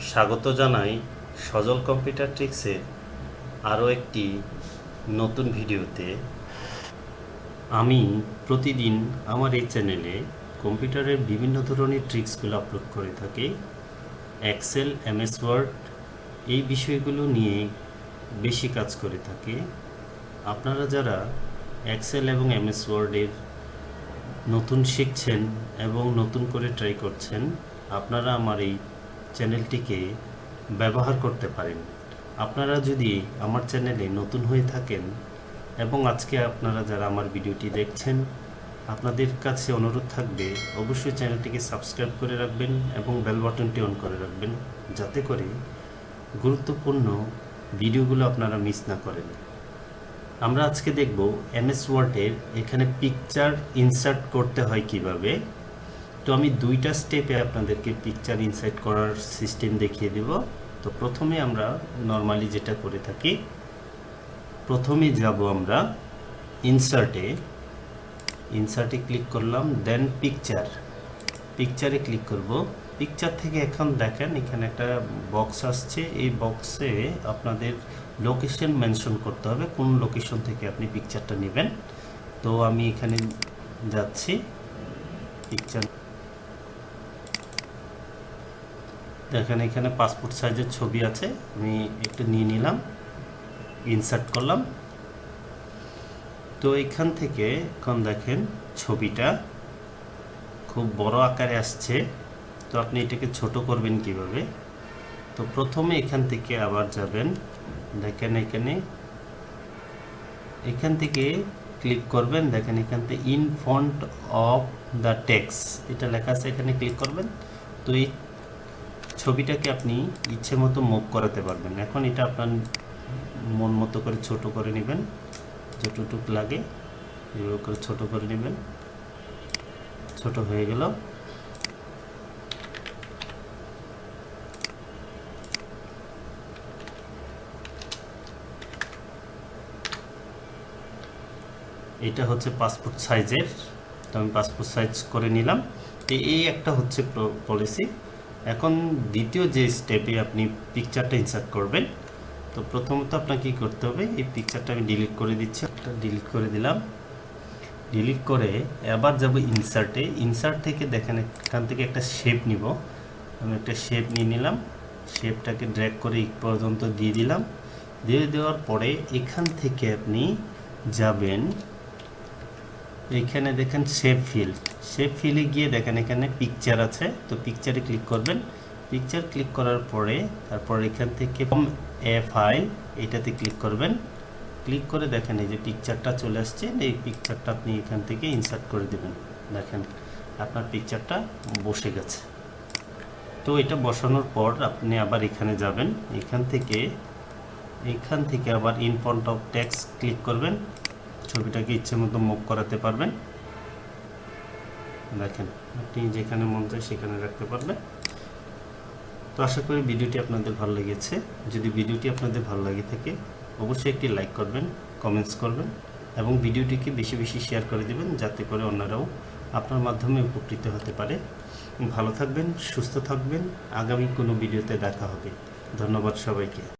স্বাগত জানাই সজল কম্পিউটার ট্রিক্সের আরও একটি নতুন ভিডিওতে। আমি প্রতিদিন আমার এই চ্যানেলে কম্পিউটারের বিভিন্ন ধরনের ট্রিক্সগুলো আপলোড করে থাকি। এক্সেল, এমএস ওয়ার্ড এই বিষয়গুলো নিয়ে বেশি কাজ করে থাকি। আপনারা যারা এক্সেল এবং এমএস ওয়ার্ডের নতুন শিখছেন এবং নতুন করে ট্রাই করছেন, আপনারা আমার এই চ্যানেলটিকে ব্যবহার করতে পারেন। আপনারা যদি আমার চ্যানেলে নতুন হয়ে থাকেন এবং আজকে আপনারা যারা আমার ভিডিওটি দেখছেন, আপনাদের কাছে অনুরোধ থাকবে অবশ্যই চ্যানেলটিকে সাবস্ক্রাইব করে রাখবেন এবং বেল বাটনটি অন করে রাখবেন, যাতে করে গুরুত্বপূর্ণ ভিডিওগুলো আপনারা মিস না করেন। আমরা আজকে দেখব এমএস ওয়ার্ডের এখানে পিকচার ইনসার্ট করতে হয় কিভাবে। তো আমি দুইটা স্টেপে আপনাদেরকে পিকচার ইনসার্ট করার সিস্টেম দেখিয়ে দেব। তো প্রথমে আমরা নর্মালি যেটা করে থাকি, প্রথমে যাব আমরা ইনসার্টে ক্লিক করলাম, দেন পিকচারে ক্লিক করব। পিকচার থেকে এখন দেখেন এখানে একটা বক্স আসছে, এই বক্সে আপনাদের লোকেশন মেনশন করতে হবে, কোন লোকেশন থেকে আপনি পিকচারটা নেবেন। তো আমি এখানে যাচ্ছি, পিকচার দেখেন এখানে পাসপোর্ট সাইজের ছবি আছে, আমি একটু নিয়ে নিলাম, ইনসার্ট করলাম। তো এখান থেকে এখন দেখেন ছবিটা খুব বড় আকারে আসছে। তো আপনি এটাকে ছোট করবেন কিভাবে? তো প্রথমে এখান থেকে আবার যাবেন, দেখেন এখান থেকে ক্লিক করবেন, দেখেন এখান থেকে in font of the text এটা লেখা আছে, এখানে ক্লিক করবেন। তো এই ছবিটাকে আপনি ইচ্ছে মতো মুভ করাতে পারবেন। এখন এটা আপনার মন মতো করে ছোট করে নেবেন, যতটুক লাগে এভাবে করে ছোট করে নেবেন। ছোট হয়ে গেল। এটা হচ্ছে পাসপোর্ট সাইজের, তো আমি পাসপোর্ট সাইজ করে নিলাম। এই একটা হচ্ছে পলিসি। এখন দ্বিতীয় যে স্টেপে আপনি পিকচারটা ইনসার্ট করবেন, তো প্রথমত আপনাকে কী করতে হবে, এই পিকচারটা আমি ডিলিট করে দিচ্ছি, ডিলিট করে দিলাম। ডিলিট করে আবার যাব ইনসার্ট থেকে দেখেন এখান থেকে একটা শেপ নিব, আমি একটা শেপ নিয়ে নিলাম। শেপটাকে ড্র্যাগ করে এই পর্যন্ত দিয়ে দিলাম। দিয়ে দেওয়ার পরে এখান থেকে আপনি যাবেন, এখানে দেখেন শেপ ফিলে গিয়ে দেখেন এখানে পিকচার আছে, তো পিকচারে ক্লিক করবেন। পিকচার ক্লিক করার পরে তারপর এখান থেকে এ ফাইল এটাতে ক্লিক করবেন। ক্লিক করে দেখেন এই যে পিকচারটা চলে আসছে, এই পিকচারটা আপনি এখান থেকে ইনসার্ট করে দেবেন। দেখেন আপনার পিকচারটা বসে গেছে। তো এটা বসানোর পর আপনি আবার এখানে যাবেন, এখান থেকে আবার in front of text click করবেন। ছবিটাকে ইচ্ছে মতো মুভ করাতে পারবেন, দেখেন আপনি যেখানে মন চায় সেখানে রাখতে পারবেন। তো আশা করি ভিডিওটি আপনাদের ভালো লেগেছে। যদি ভিডিওটি আপনাদের ভালো লাগে থাকে অবশ্যই একটি লাইক করবেন, কমেন্টস করবেন এবং ভিডিওটিকে বেশি বেশি শেয়ার করে দেবেন, যাতে করে অন্যরাও আপনার মাধ্যমে উপকৃত হতে পারে। ভালো থাকবেন, সুস্থ থাকবেন। আগামী কোনো ভিডিওতে দেখা হবে। ধন্যবাদ সবাইকে।